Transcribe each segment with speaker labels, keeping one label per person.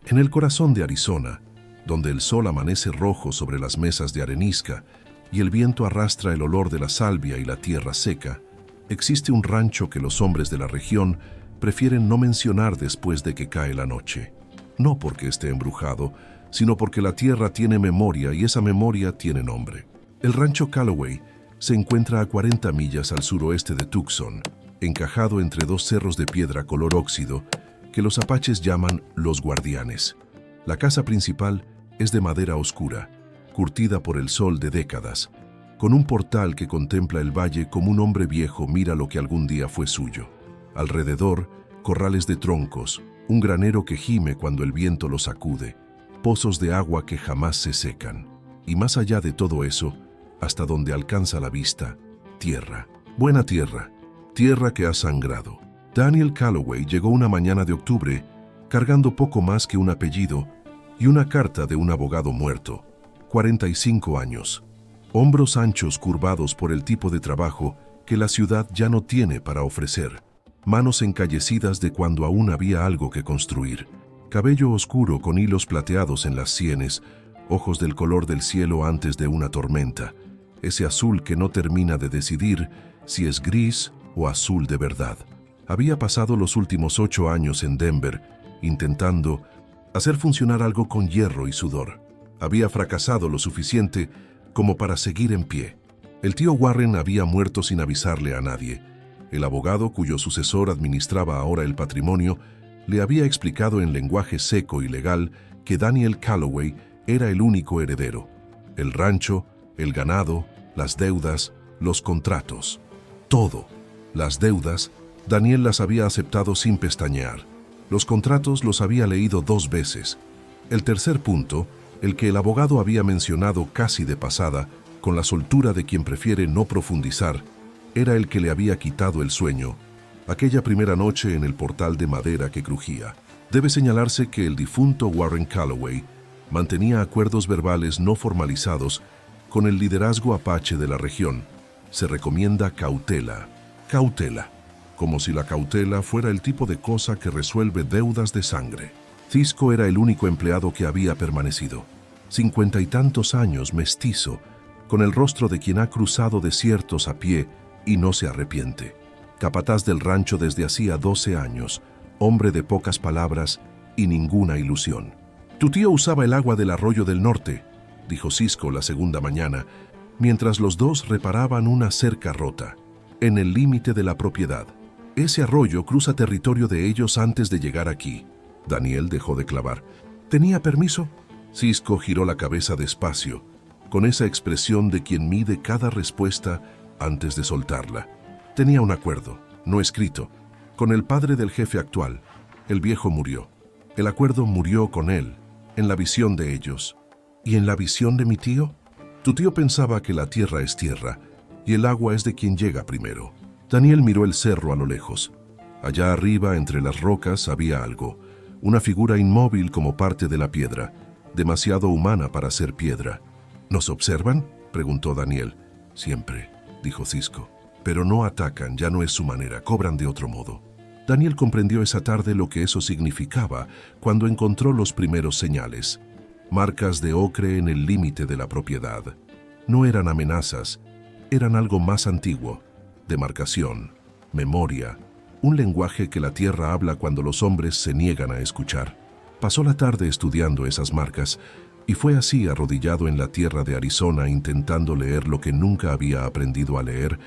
Speaker 1: En el corazón de Arizona, donde el sol amanece rojo sobre las mesas de arenisca y el viento arrastra el olor de la salvia y la tierra seca, existe un rancho que los hombres de la región prefieren no mencionar después de que cae la noche. No porque esté embrujado, sino porque la tierra tiene memoria y esa memoria tiene nombre. El rancho Calloway se encuentra a 40 millas al suroeste de Tucson, encajado entre dos cerros de piedra color óxido que los apaches llaman Los Guardianes. La casa principal es de madera oscura, curtida por el sol de décadas, con un portal que contempla el valle como un hombre viejo mira lo que algún día fue suyo. Alrededor, corrales de troncos, un granero que gime cuando el viento lo sacude, pozos de agua que jamás se secan. Y más allá de todo eso, hasta donde alcanza la vista, tierra. Buena tierra, tierra que ha sangrado. Daniel Calloway llegó una mañana de octubre cargando poco más que un apellido y una carta de un abogado muerto, 45 años. Hombros anchos curvados por el tipo de trabajo que la ciudad ya no tiene para ofrecer. Manos encallecidas de cuando aún había algo que construir. Cabello oscuro con hilos plateados en las sienes, ojos del color del cielo antes de una tormenta. Ese azul que no termina de decidir si es gris o azul de verdad. Había pasado los últimos 8 años en Denver, intentando hacer funcionar algo con hierro y sudor. Había fracasado lo suficiente como para seguir en pie. El tío Warren había muerto sin avisarle a nadie. El abogado, cuyo sucesor administraba ahora el patrimonio, le había explicado en lenguaje seco y legal que Daniel Calloway era el único heredero. El rancho, el ganado, las deudas, los contratos. Todo. Las deudas, Daniel las había aceptado sin pestañear. Los contratos los había leído 2 veces. El tercer punto, el que el abogado había mencionado casi de pasada, con la soltura de quien prefiere no profundizar, era el que le había quitado el sueño, aquella primera noche en el portal de madera que crujía. Debe señalarse que el difunto Warren Calloway mantenía acuerdos verbales no formalizados con el liderazgo apache de la región. Se recomienda cautela. Cautela. Como si la cautela fuera el tipo de cosa que resuelve deudas de sangre. Cisco era el único empleado que había permanecido. 50 y tantos años, mestizo, con el rostro de quien ha cruzado desiertos a pie y no se arrepiente. Capataz del rancho desde hacía 12 años, hombre de pocas palabras y ninguna ilusión. «Tu tío usaba el agua del arroyo del norte», dijo Cisco la segunda mañana, mientras los dos reparaban una cerca rota, en el límite de la propiedad. «Ese arroyo cruza territorio de ellos antes de llegar aquí». Daniel dejó de clavar. «¿Tenía permiso?» Cisco giró la cabeza despacio, con esa expresión de quien mide cada respuesta antes de soltarla. Tenía un acuerdo, no escrito, con el padre del jefe actual. El viejo murió. El acuerdo murió con él, en la visión de ellos. ¿Y en la visión de mi tío? Tu tío pensaba que la tierra es tierra, y el agua es de quien llega primero. Daniel miró el cerro a lo lejos. Allá arriba, entre las rocas, había algo, una figura inmóvil como parte de la piedra, demasiado humana para ser piedra. ¿Nos observan?, preguntó Daniel. Siempre, dijo Cisco. Pero no atacan, ya no es su manera, cobran de otro modo. Daniel comprendió esa tarde lo que eso significaba cuando encontró los primeros señales. Marcas de ocre en el límite de la propiedad. No eran amenazas, eran algo más antiguo. Demarcación, memoria, un lenguaje que la tierra habla cuando los hombres se niegan a escuchar. Pasó la tarde estudiando esas marcas y fue así arrodillado en la tierra de Arizona intentando leer lo que nunca había aprendido a leer,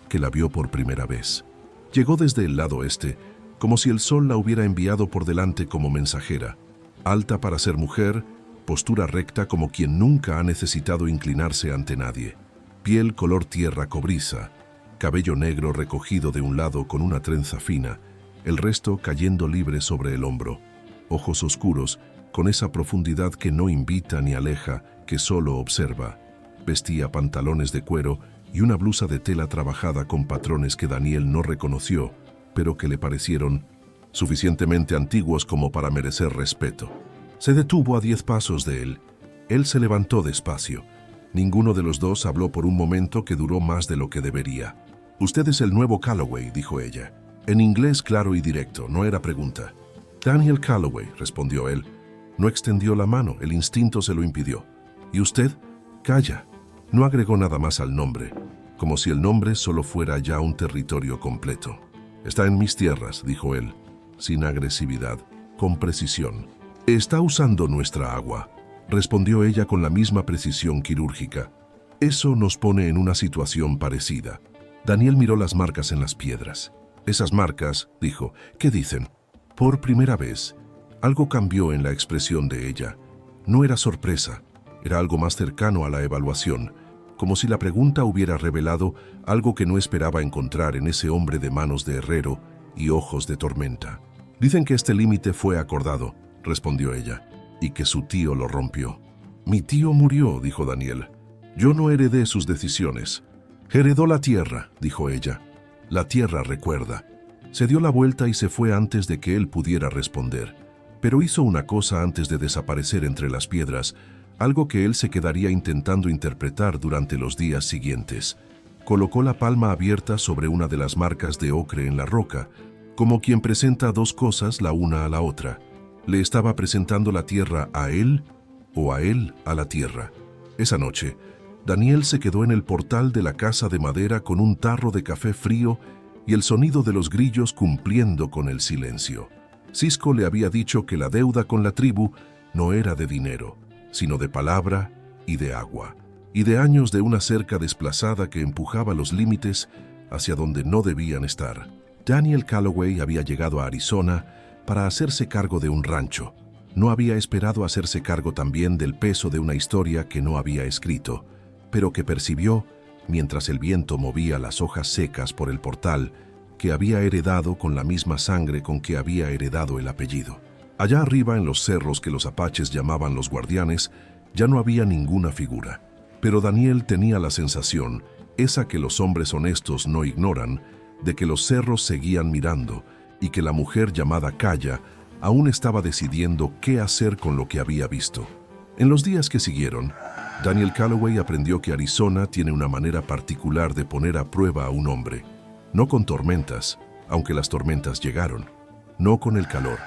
Speaker 1: que la vio por primera vez. Llegó desde el lado este, como si el sol la hubiera enviado por delante como mensajera. Alta para ser mujer, postura recta como quien nunca ha necesitado inclinarse ante nadie. Piel color tierra cobriza, cabello negro recogido de un lado con una trenza fina, el resto cayendo libre sobre el hombro. Ojos oscuros, con esa profundidad que no invita ni aleja, que solo observa. Vestía pantalones de cuero y una blusa de tela trabajada con patrones que Daniel no reconoció, pero que le parecieron suficientemente antiguos como para merecer respeto. Se detuvo a 10 pasos de él. Él se levantó despacio. Ninguno de los dos habló por un momento que duró más de lo que debería. «Usted es el nuevo Calloway», dijo ella. En inglés claro y directo, no era pregunta. «Daniel Calloway», respondió él. No extendió la mano, el instinto se lo impidió. ¿Y usted? Calla. No agregó nada más al nombre, como si el nombre solo fuera ya un territorio completo. Está en mis tierras, dijo él, sin agresividad, con precisión. Está usando nuestra agua, respondió ella con la misma precisión quirúrgica. Eso nos pone en una situación parecida. Daniel miró las marcas en las piedras. Esas marcas, dijo, ¿qué dicen? Por primera vez, algo cambió en la expresión de ella. No era sorpresa, era algo más cercano a la evaluación, como si la pregunta hubiera revelado algo que no esperaba encontrar en ese hombre de manos de herrero y ojos de tormenta. Dicen que este límite fue acordado, respondió ella, y que su tío lo rompió. Mi tío murió, dijo Daniel. Yo no heredé sus decisiones. Heredó la tierra, dijo ella. La tierra recuerda. Se dio la vuelta y se fue antes de que él pudiera responder. Pero hizo una cosa antes de desaparecer entre las piedras, algo que él se quedaría intentando interpretar durante los días siguientes. Colocó la palma abierta sobre una de las marcas de ocre en la roca, como quien presenta dos cosas la una a la otra. ¿Le estaba presentando la tierra a él o a él a la tierra? Esa noche, Daniel se quedó en el portal de la casa de madera con un tarro de café frío y el sonido de los grillos cumpliendo con el silencio. Cisco le había dicho que la deuda con la tribu no era de dinero, sino de palabra y de agua, y de años de una cerca desplazada que empujaba los límites hacia donde no debían estar. Daniel Calloway había llegado a Arizona para hacerse cargo de un rancho. No había esperado hacerse cargo también del peso de una historia que no había escrito, pero que percibió mientras el viento movía las hojas secas por el portal que había heredado con la misma sangre con que había heredado el apellido. Allá arriba en los cerros que los apaches llamaban los guardianes, ya no había ninguna figura. Pero Daniel tenía la sensación, esa que los hombres honestos no ignoran, de que los cerros seguían mirando y que la mujer llamada Calla aún estaba decidiendo qué hacer con lo que había visto. En los días que siguieron, Daniel Calloway aprendió que Arizona tiene una manera particular de poner a prueba a un hombre. No con tormentas, aunque las tormentas llegaron. No con el calor,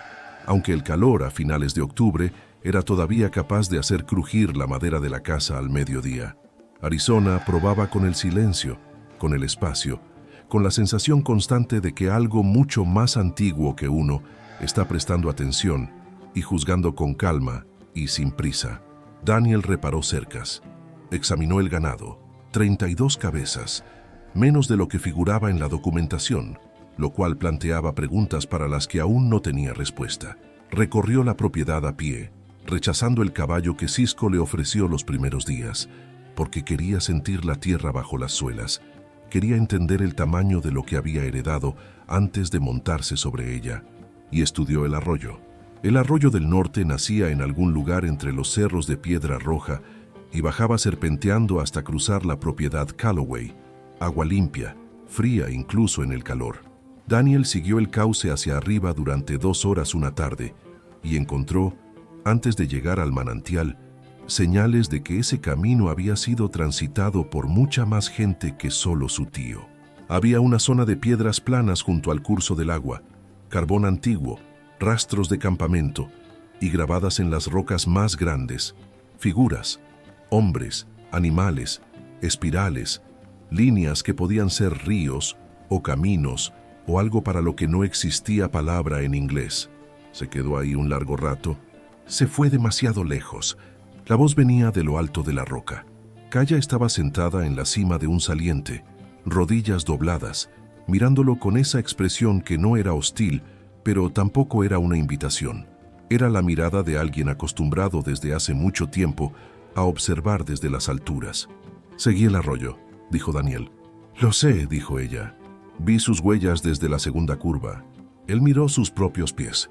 Speaker 1: aunque el calor a finales de octubre era todavía capaz de hacer crujir la madera de la casa al mediodía. Arizona probaba con el silencio, con el espacio, con la sensación constante de que algo mucho más antiguo que uno está prestando atención y juzgando con calma y sin prisa. Daniel reparó cercas, examinó el ganado, 32 cabezas, menos de lo que figuraba en la documentación, lo cual planteaba preguntas para las que aún no tenía respuesta. Recorrió la propiedad a pie, rechazando el caballo que Cisco le ofreció los primeros días, porque quería sentir la tierra bajo las suelas, quería entender el tamaño de lo que había heredado antes de montarse sobre ella, y estudió el arroyo. El arroyo del norte nacía en algún lugar entre los cerros de Piedra Roja y bajaba serpenteando hasta cruzar la propiedad Calloway, agua limpia, fría incluso en el calor. Daniel siguió el cauce hacia arriba durante 2 horas una tarde y encontró, antes de llegar al manantial, señales de que ese camino había sido transitado por mucha más gente que solo su tío. Había una zona de piedras planas junto al curso del agua, carbón antiguo, rastros de campamento y grabadas en las rocas más grandes, figuras, hombres, animales, espirales, líneas que podían ser ríos o caminos o algo para lo que no existía palabra en inglés. Se quedó ahí un largo rato. Se fue demasiado lejos. La voz venía de lo alto de la roca. Calla estaba sentada en la cima de un saliente, rodillas dobladas, mirándolo con esa expresión que no era hostil, pero tampoco era una invitación. Era la mirada de alguien acostumbrado desde hace mucho tiempo a observar desde las alturas. «Seguí el arroyo», dijo Daniel. «Lo sé», dijo ella. «Vi sus huellas desde la segunda curva». Él miró sus propios pies.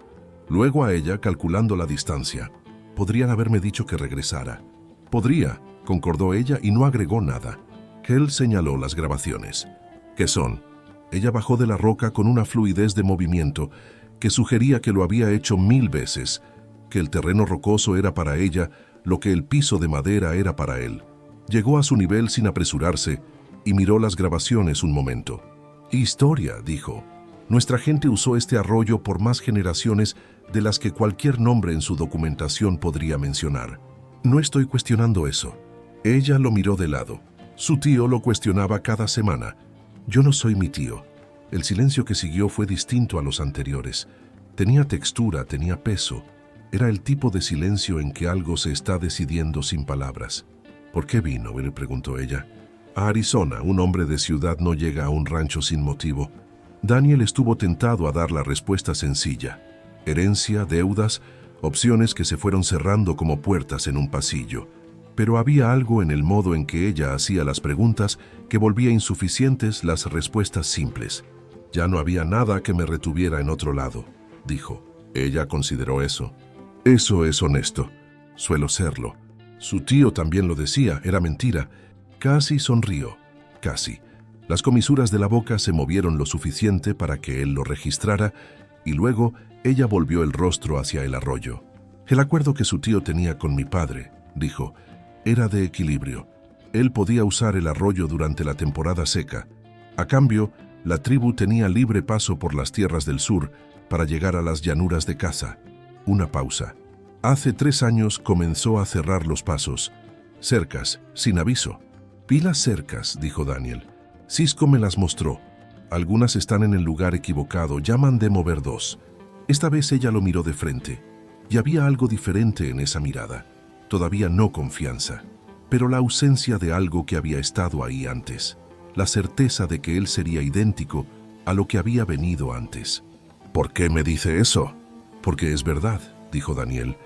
Speaker 1: Luego a ella, calculando la distancia. «Podrían haberme dicho que regresara». «Podría», concordó ella y no agregó nada. Él señaló las grabaciones. «¿Qué son?» Ella bajó de la roca con una fluidez de movimiento que sugería que lo había hecho 1000 veces, que el terreno rocoso era para ella lo que el piso de madera era para él. Llegó a su nivel sin apresurarse y miró las grabaciones un momento. «Historia», dijo. Nuestra gente usó este arroyo por más generaciones de las que cualquier nombre en su documentación podría mencionar. No estoy cuestionando eso. Ella lo miró de lado. Su tío lo cuestionaba cada semana. Yo no soy mi tío. El silencio que siguió fue distinto a los anteriores. Tenía textura, tenía peso. Era el tipo de silencio en que algo se está decidiendo sin palabras. ¿Por qué vino?, le preguntó ella. A Arizona, un hombre de ciudad no llega a un rancho sin motivo. Daniel estuvo tentado a dar la respuesta sencilla. Herencia, deudas, opciones que se fueron cerrando como puertas en un pasillo. Pero había algo en el modo en que ella hacía las preguntas que volvía insuficientes las respuestas simples. Ya no había nada que me retuviera en otro lado, dijo. Ella consideró eso. Eso es honesto. Suelo serlo. Su tío también lo decía, era mentira. Casi sonrió. Casi. Las comisuras de la boca se movieron lo suficiente para que él lo registrara y luego ella volvió el rostro hacia el arroyo. El acuerdo que su tío tenía con mi padre, dijo, era de equilibrio. Él podía usar el arroyo durante la temporada seca. A cambio, la tribu tenía libre paso por las tierras del sur para llegar a las llanuras de Casa. Una pausa. Hace 3 años comenzó a cerrar los pasos. Cercas, sin aviso. Vi las cercas, dijo Daniel. Cisco me las mostró. Algunas están en el lugar equivocado, ya mandé mover 2. Esta vez ella lo miró de frente. Y había algo diferente en esa mirada. Todavía no confianza, pero la ausencia de algo que había estado ahí antes. La certeza de que él sería idéntico a lo que había venido antes. ¿Por qué me dice eso? Porque es verdad, dijo Daniel,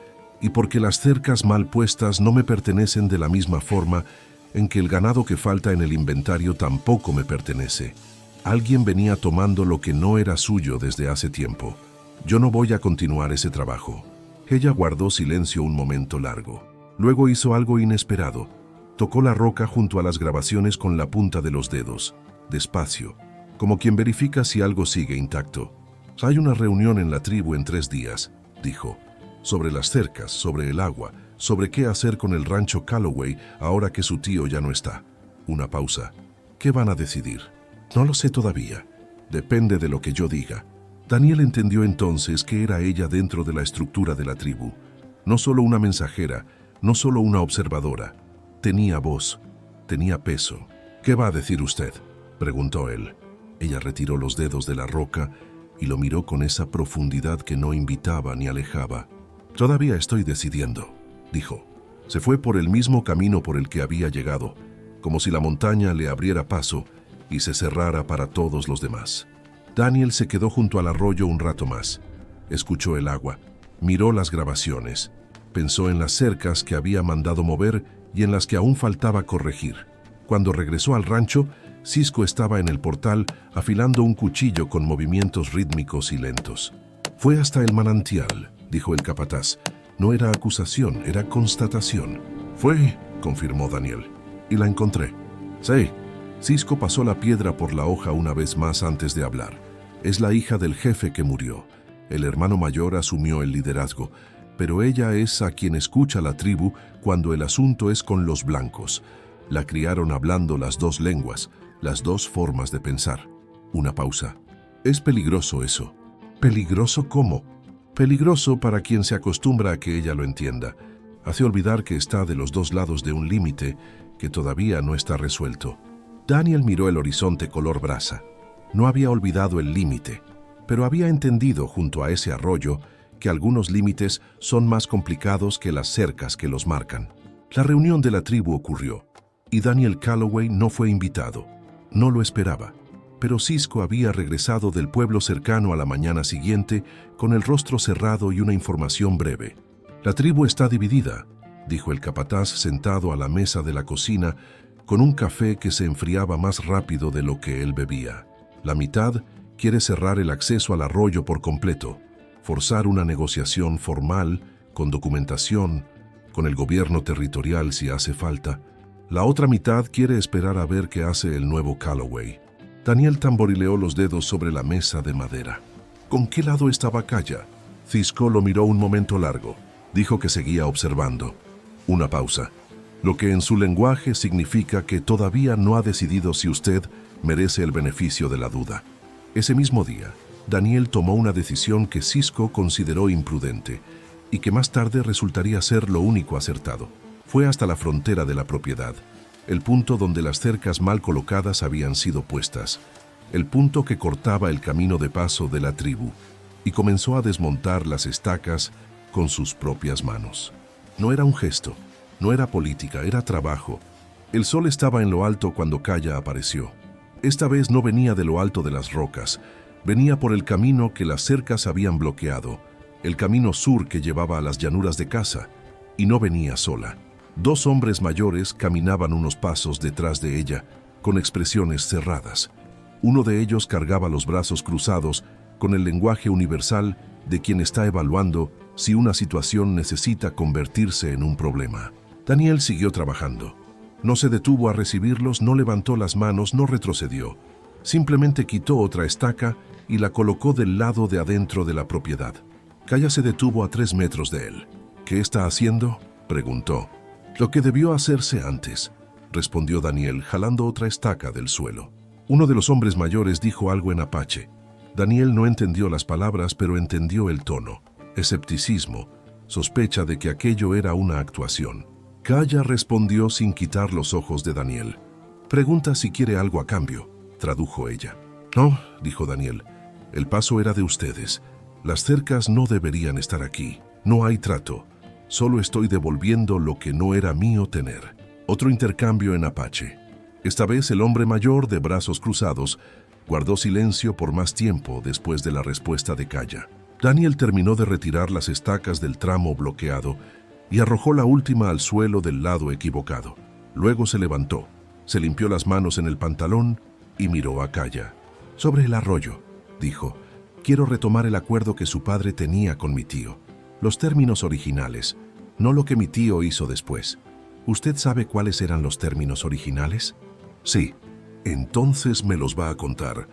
Speaker 1: y porque las cercas mal puestas no me pertenecen de la misma forma en que el ganado que falta en el inventario tampoco me pertenece. Alguien venía tomando lo que no era suyo desde hace tiempo. Yo no voy a continuar ese trabajo. Ella guardó silencio un momento largo. Luego hizo algo inesperado. Tocó la roca junto a las grabaciones con la punta de los dedos, despacio, como quien verifica si algo sigue intacto. Hay una reunión en la tribu en 3 días, dijo, sobre las cercas, sobre el agua, sobre qué hacer con el rancho Calloway ahora que su tío ya no está. Una pausa. ¿Qué van a decidir? No lo sé todavía. Depende de lo que yo diga. Daniel entendió entonces que era ella dentro de la estructura de la tribu. No solo una mensajera, no solo una observadora. Tenía voz, tenía peso. ¿Qué va a decir usted?, preguntó él. Ella retiró los dedos de la roca y lo miró con esa profundidad que no invitaba ni alejaba. Todavía estoy decidiendo, dijo. Se fue por el mismo camino por el que había llegado, como si la montaña le abriera paso y se cerrara para todos los demás. Daniel se quedó junto al arroyo un rato más. Escuchó el agua, miró las grabaciones, pensó en las cercas que había mandado mover y en las que aún faltaba corregir. Cuando regresó al rancho, Cisco estaba en el portal afilando un cuchillo con movimientos rítmicos y lentos. Fue hasta el manantial, dijo el capataz. No era acusación, era constatación. Fue, confirmó Daniel, y la encontré. Sí. Cisco pasó la piedra por la hoja una vez más antes de hablar. Es la hija del jefe que murió. El hermano mayor asumió el liderazgo, pero ella es a quien escucha la tribu cuando el asunto es con los blancos. La criaron hablando las 2 lenguas, las 2 formas de pensar. Una pausa. Es peligroso eso. ¿Peligroso cómo? Peligroso para quien se acostumbra a que ella lo entienda. Hace olvidar que está de los 2 lados de un límite que todavía no está resuelto. Daniel miró el horizonte color brasa. No había olvidado el límite, pero había entendido junto a ese arroyo que algunos límites son más complicados que las cercas que los marcan. La reunión de la tribu ocurrió, y Daniel Calloway no fue invitado. No lo esperaba, pero Cisco había regresado del pueblo cercano a la mañana siguiente con el rostro cerrado y una información breve. La tribu está dividida, dijo el capataz sentado a la mesa de la cocina con un café que se enfriaba más rápido de lo que él bebía. La mitad quiere cerrar el acceso al arroyo por completo, forzar una negociación formal, con documentación, con el gobierno territorial si hace falta. La otra mitad quiere esperar a ver qué hace el nuevo Calloway. Daniel tamborileó los dedos sobre la mesa de madera. ¿Con qué lado estaba Calla? Cisco lo miró un momento largo. Dijo que seguía observando. Una pausa. Lo que en su lenguaje significa que todavía no ha decidido si usted merece el beneficio de la duda. Ese mismo día, Daniel tomó una decisión que Cisco consideró imprudente y que más tarde resultaría ser lo único acertado. Fue hasta la frontera de la propiedad, el punto donde las cercas mal colocadas habían sido puestas, el punto que cortaba el camino de paso de la tribu, y comenzó a desmontar las estacas con sus propias manos. No era un gesto, no era política, era trabajo. El sol estaba en lo alto cuando Kaya apareció. Esta vez no venía de lo alto de las rocas, venía por el camino que las cercas habían bloqueado, el camino sur que llevaba a las llanuras de Casa, y no venía sola. Dos hombres mayores caminaban unos pasos detrás de ella, con expresiones cerradas. Uno de ellos cargaba los brazos cruzados con el lenguaje universal de quien está evaluando si una situación necesita convertirse en un problema. Daniel siguió trabajando. No se detuvo a recibirlos, no levantó las manos, no retrocedió. Simplemente quitó otra estaca y la colocó del lado de adentro de la propiedad. Kaya se detuvo a 3 metros de él. ¿Qué está haciendo?, preguntó. Lo que debió hacerse antes, respondió Daniel, jalando otra estaca del suelo. Uno de los hombres mayores dijo algo en apache. Daniel no entendió las palabras, pero entendió el tono. Escepticismo, sospecha de que aquello era una actuación. Kaya respondió sin quitar los ojos de Daniel. Pregunta si quiere algo a cambio, tradujo ella. No, dijo Daniel, el paso era de ustedes. Las cercas no deberían estar aquí. No hay trato. Solo estoy devolviendo lo que no era mío tener. Otro intercambio en apache. Esta vez el hombre mayor, de brazos cruzados, guardó silencio por más tiempo después de la respuesta de Kaya. Daniel terminó de retirar las estacas del tramo bloqueado y arrojó la última al suelo del lado equivocado. Luego se levantó, se limpió las manos en el pantalón y miró a Kaya. Sobre el arroyo, dijo, quiero retomar el acuerdo que su padre tenía con mi tío. Los términos originales, no lo que mi tío hizo después. ¿Usted sabe cuáles eran los términos originales? Sí. Entonces me los va a contar.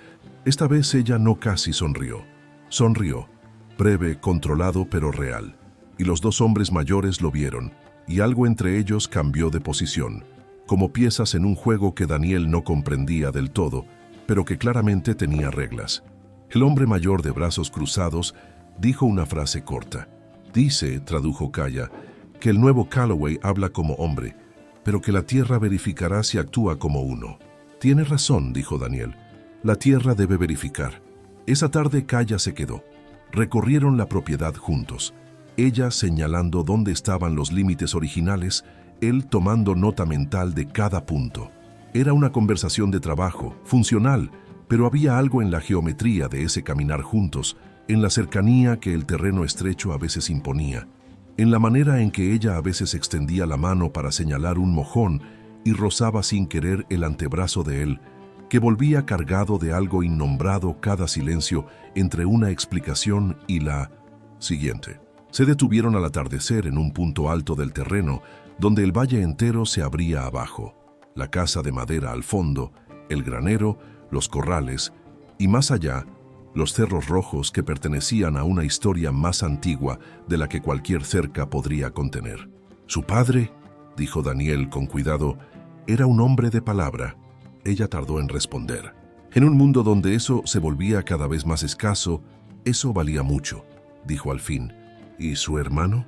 Speaker 1: Esta vez ella no casi sonrió. Sonrió, breve, controlado pero real. Y los dos hombres mayores lo vieron, y algo entre ellos cambió de posición, como piezas en un juego que Daniel no comprendía del todo, pero que claramente tenía reglas. El hombre mayor de brazos cruzados dijo una frase corta. Dice, tradujo Kaya, que el nuevo Calloway habla como hombre, pero que la tierra verificará si actúa como uno. Tiene razón, dijo Daniel. La tierra debe verificar. Esa tarde Kaya se quedó. Recorrieron la propiedad juntos. Ella señalando dónde estaban los límites originales, él tomando nota mental de cada punto. Era una conversación de trabajo, funcional, pero había algo en la geometría de ese caminar juntos, en la cercanía que el terreno estrecho a veces imponía, en la manera en que ella a veces extendía la mano para señalar un mojón y rozaba sin querer el antebrazo de él, que volvía cargado de algo innombrado cada silencio entre una explicación y la siguiente. Se detuvieron al atardecer en un punto alto del terreno, donde el valle entero se abría abajo, la casa de madera al fondo, el granero, los corrales, y más allá, los cerros rojos que pertenecían a una historia más antigua de la que cualquier cerca podría contener. Su padre, dijo Daniel con cuidado, era un hombre de palabra. Ella tardó en responder. En un mundo donde eso se volvía cada vez más escaso, eso valía mucho, dijo al fin. ¿Y su hermano?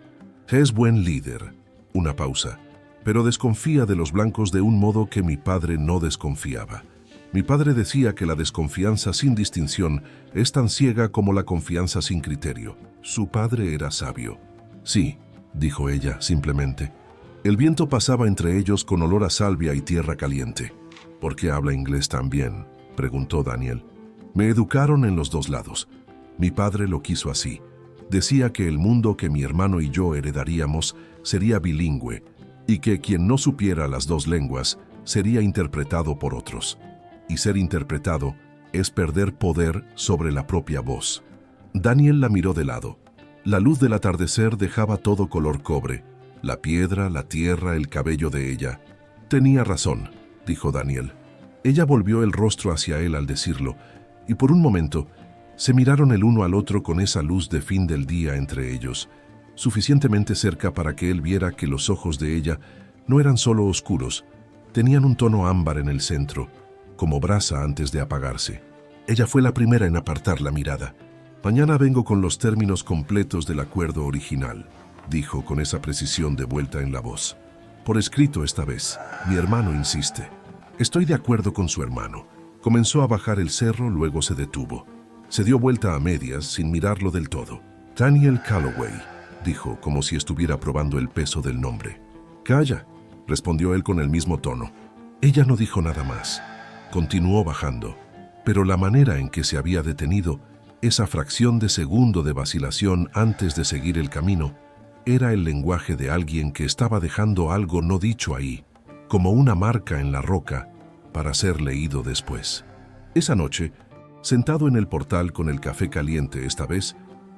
Speaker 1: Es buen líder. Una pausa. Pero desconfía de los blancos de un modo que mi padre no desconfiaba. Mi padre decía que la desconfianza sin distinción es tan ciega como la confianza sin criterio. Su padre era sabio. Sí, dijo ella simplemente. El viento pasaba entre ellos con olor a salvia y tierra caliente. ¿Por qué habla inglés tan bien?, preguntó Daniel. Me educaron en los dos lados. Mi padre lo quiso así. Decía que el mundo que mi hermano y yo heredaríamos sería bilingüe y que quien no supiera las dos lenguas sería interpretado por otros. Y ser interpretado es perder poder sobre la propia voz. Daniel la miró de lado. La luz del atardecer dejaba todo color cobre, la piedra, la tierra, el cabello de ella. Tenía razón, dijo Daniel. Ella volvió el rostro hacia él al decirlo, y por un momento se miraron el uno al otro con esa luz de fin del día entre ellos, suficientemente cerca para que él viera que los ojos de ella no eran solo oscuros, tenían un tono ámbar en el centro, como brasa antes de apagarse. Ella fue la primera en apartar la mirada. Mañana vengo con los términos completos del acuerdo original, dijo con esa precisión de vuelta en la voz. Por escrito esta vez. Mi hermano insiste. Estoy de acuerdo con su hermano. Comenzó a bajar el cerro, luego se detuvo. Se dio vuelta a medias, sin mirarlo del todo. Daniel Calloway, dijo, como si estuviera probando el peso del nombre. Calla, respondió él con el mismo tono. Ella no dijo nada más. Continuó bajando, pero la manera en que se había detenido, esa fracción de segundo de vacilación antes de seguir el camino, era el lenguaje de alguien que estaba dejando algo no dicho ahí, como una marca en la roca, para ser leído después. Esa noche, sentado en el portal con el café caliente esta vez,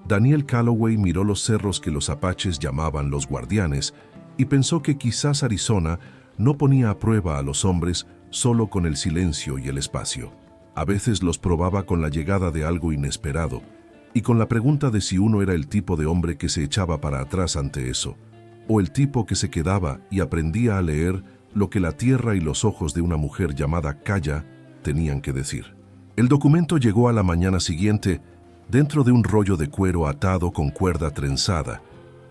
Speaker 1: Daniel Calloway miró los cerros que los apaches llamaban los guardianes y pensó que quizás Arizona no ponía a prueba a los hombres solo con el silencio y el espacio. A veces los probaba con la llegada de algo inesperado y con la pregunta de si uno era el tipo de hombre que se echaba para atrás ante eso, o el tipo que se quedaba y aprendía a leer lo que la tierra y los ojos de una mujer llamada Kaya tenían que decir. El documento llegó a la mañana siguiente dentro de un rollo de cuero atado con cuerda trenzada.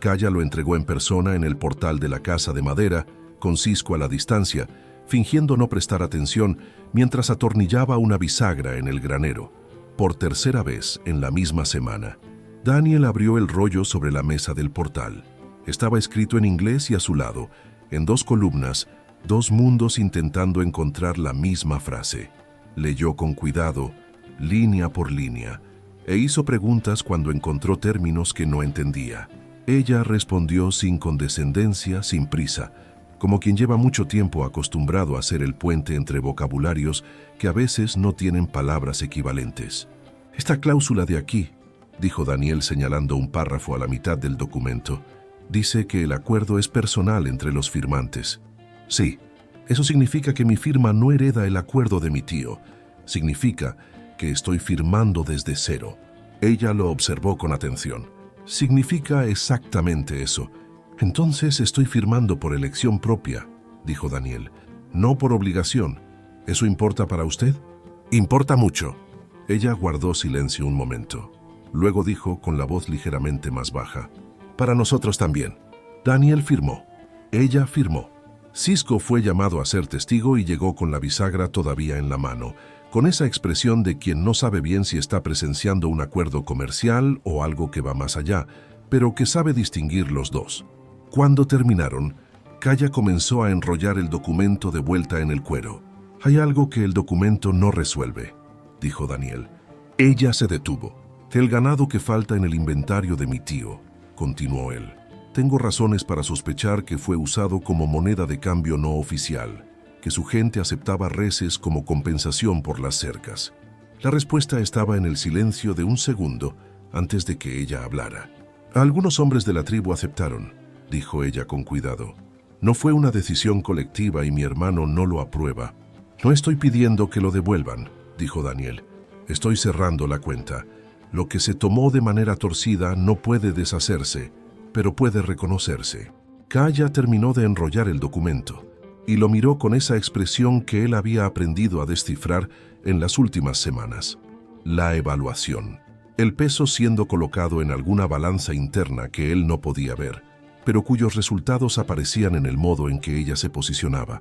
Speaker 1: Kaya lo entregó en persona en el portal de la casa de madera, con Cisco a la distancia, fingiendo no prestar atención mientras atornillaba una bisagra en el granero. Por tercera vez en la misma semana, Daniel abrió el rollo sobre la mesa del portal. Estaba escrito en inglés y a su lado, en 2 columnas, 2 mundos intentando encontrar la misma frase. Leyó con cuidado, línea por línea, e hizo preguntas cuando encontró términos que no entendía. Ella respondió sin condescendencia, sin prisa, como quien lleva mucho tiempo acostumbrado a ser el puente entre vocabularios que a veces no tienen palabras equivalentes. Esta cláusula de aquí, dijo Daniel señalando un párrafo a la mitad del documento, dice que el acuerdo es personal entre los firmantes. Sí, eso significa que mi firma no hereda el acuerdo de mi tío. Significa que estoy firmando desde cero. Ella lo observó con atención. Significa exactamente eso. Entonces estoy firmando por elección propia, dijo Daniel, no por obligación. ¿Eso importa para usted? Importa mucho. Ella guardó silencio un momento. Luego dijo con la voz ligeramente más baja, para nosotros también. Daniel firmó. Ella firmó. Cisco fue llamado a ser testigo y llegó con la bisagra todavía en la mano, con esa expresión de quien no sabe bien si está presenciando un acuerdo comercial o algo que va más allá, pero que sabe distinguir los dos. Cuando terminaron, Kaya comenzó a enrollar el documento de vuelta en el cuero. Hay algo que el documento no resuelve, dijo Daniel. Ella se detuvo. El ganado que falta en el inventario de mi tío, continuó él. Tengo razones para sospechar que fue usado como moneda de cambio no oficial, que su gente aceptaba reses como compensación por las cercas. La respuesta estaba en el silencio de un segundo antes de que ella hablara. Algunos hombres de la tribu aceptaron, dijo ella con cuidado. No fue una decisión colectiva y mi hermano no lo aprueba. No estoy pidiendo que lo devuelvan, dijo Daniel. Estoy cerrando la cuenta. Lo que se tomó de manera torcida no puede deshacerse, pero puede reconocerse. Kaya terminó de enrollar el documento y lo miró con esa expresión que él había aprendido a descifrar en las últimas semanas. La evaluación. El peso siendo colocado en alguna balanza interna que él no podía ver, pero cuyos resultados aparecían en el modo en que ella se posicionaba,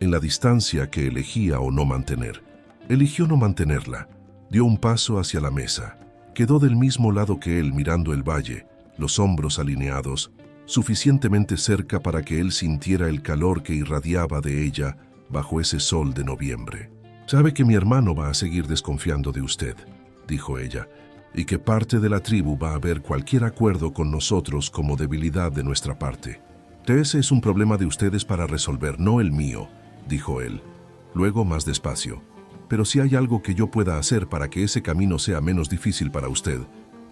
Speaker 1: en la distancia que elegía o no mantener. Eligió no mantenerla. Dio un paso hacia la mesa. Quedó del mismo lado que él mirando el valle, los hombros alineados, suficientemente cerca para que él sintiera el calor que irradiaba de ella bajo ese sol de noviembre. Sabe que mi hermano va a seguir desconfiando de usted, dijo ella, y que parte de la tribu va a ver cualquier acuerdo con nosotros como debilidad de nuestra parte. Ese es un problema de ustedes para resolver, no el mío, dijo él. Luego más despacio. Pero si hay algo que yo pueda hacer para que ese camino sea menos difícil para usted,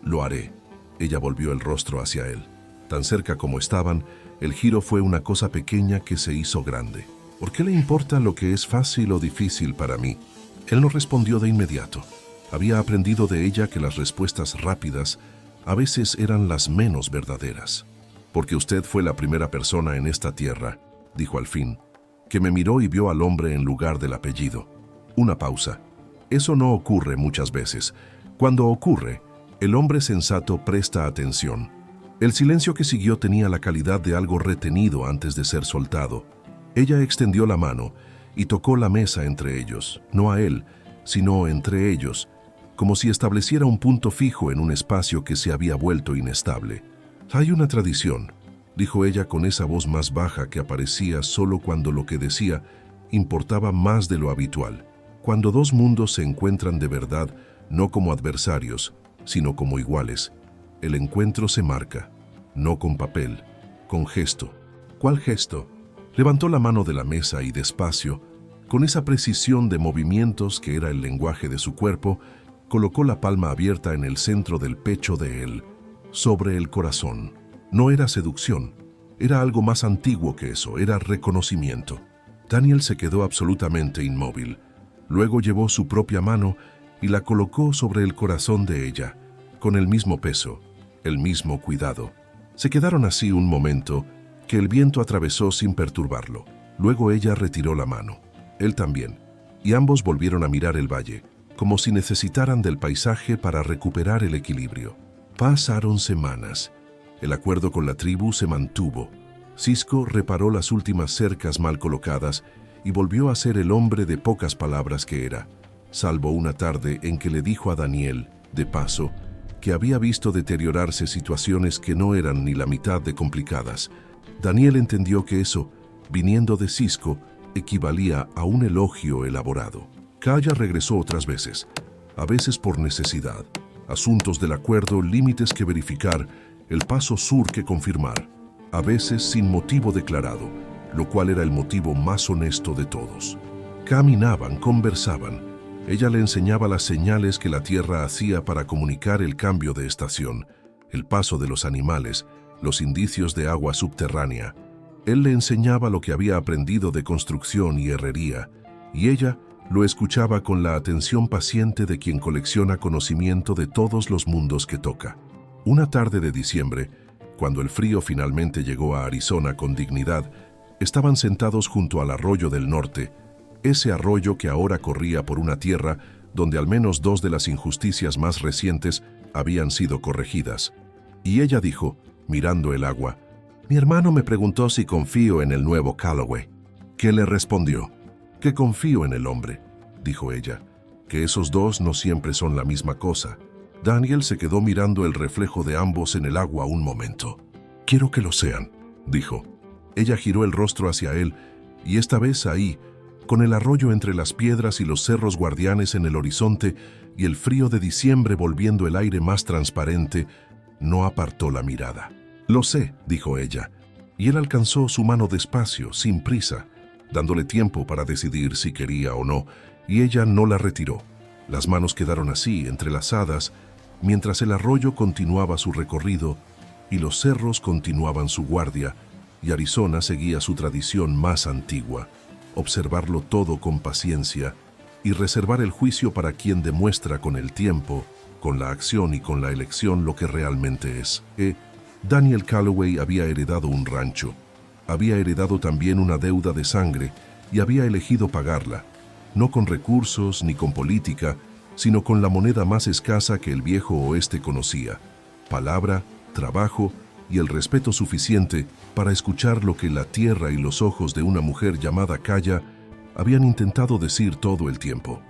Speaker 1: lo haré. Ella volvió el rostro hacia él. Tan cerca como estaban, el giro fue una cosa pequeña que se hizo grande. ¿Por qué le importa lo que es fácil o difícil para mí? Él no respondió de inmediato. Había aprendido de ella que las respuestas rápidas a veces eran las menos verdaderas. Porque usted fue la primera persona en esta tierra, dijo al fin, que me miró y vio al hombre en lugar del apellido. Una pausa. Eso no ocurre muchas veces. Cuando ocurre, el hombre sensato presta atención. El silencio que siguió tenía la calidad de algo retenido antes de ser soltado. Ella extendió la mano y tocó la mesa entre ellos, no a él, sino entre ellos, como si estableciera un punto fijo en un espacio que se había vuelto inestable. «Hay una tradición», dijo ella con esa voz más baja que aparecía solo cuando lo que decía importaba más de lo habitual. Cuando dos mundos se encuentran de verdad, no como adversarios, sino como iguales, el encuentro se marca, no con papel, con gesto. ¿Cuál gesto? Levantó la mano de la mesa y despacio, con esa precisión de movimientos que era el lenguaje de su cuerpo, colocó la palma abierta en el centro del pecho de él, sobre el corazón. No era seducción, era algo más antiguo que eso, era reconocimiento. Daniel se quedó absolutamente inmóvil. Luego llevó su propia mano y la colocó sobre el corazón de ella, con el mismo peso, el mismo cuidado. Se quedaron así un momento que el viento atravesó sin perturbarlo. Luego ella retiró la mano, él también, y ambos volvieron a mirar el valle, como si necesitaran del paisaje para recuperar el equilibrio. Pasaron semanas. El acuerdo con la tribu se mantuvo. Cisco reparó las últimas cercas mal colocadas y volvió a ser el hombre de pocas palabras que era, salvo una tarde en que le dijo a Daniel, de paso, que había visto deteriorarse situaciones que no eran ni la mitad de complicadas. Daniel entendió que eso, viniendo de Cisco, equivalía a un elogio elaborado. Kaya regresó otras veces, a veces por necesidad, asuntos del acuerdo, límites que verificar, el paso sur que confirmar, a veces sin motivo declarado, lo cual era el motivo más honesto de todos. Caminaban, conversaban. Ella le enseñaba las señales que la tierra hacía para comunicar el cambio de estación, el paso de los animales, los indicios de agua subterránea. Él le enseñaba lo que había aprendido de construcción y herrería, y ella lo escuchaba con la atención paciente de quien colecciona conocimiento de todos los mundos que toca. Una tarde de diciembre, cuando el frío finalmente llegó a Arizona con dignidad, estaban sentados junto al arroyo del norte, ese arroyo que ahora corría por una tierra donde al menos dos de las injusticias más recientes habían sido corregidas. Y ella dijo, mirando el agua, «Mi hermano me preguntó si confío en el nuevo Calloway». ¿Qué le respondió? «Que confío en el hombre», dijo ella, «que esos dos no siempre son la misma cosa». Daniel se quedó mirando el reflejo de ambos en el agua un momento. «Quiero que lo sean», dijo. Ella giró el rostro hacia él, y esta vez ahí, con el arroyo entre las piedras y los cerros guardianes en el horizonte y el frío de diciembre volviendo el aire más transparente, no apartó la mirada. «Lo sé», dijo ella, y él alcanzó su mano despacio, sin prisa, dándole tiempo para decidir si quería o no, y ella no la retiró. Las manos quedaron así, entrelazadas, mientras el arroyo continuaba su recorrido y los cerros continuaban su guardia, y Arizona seguía su tradición más antigua, observarlo todo con paciencia y reservar el juicio para quien demuestra con el tiempo, con la acción y con la elección lo que realmente es. Daniel Calloway había heredado un rancho, había heredado también una deuda de sangre y había elegido pagarla, no con recursos ni con política, sino con la moneda más escasa que el viejo oeste conocía, palabra, trabajo y el respeto suficiente para escuchar lo que la tierra y los ojos de una mujer llamada Kaya habían intentado decir todo el tiempo.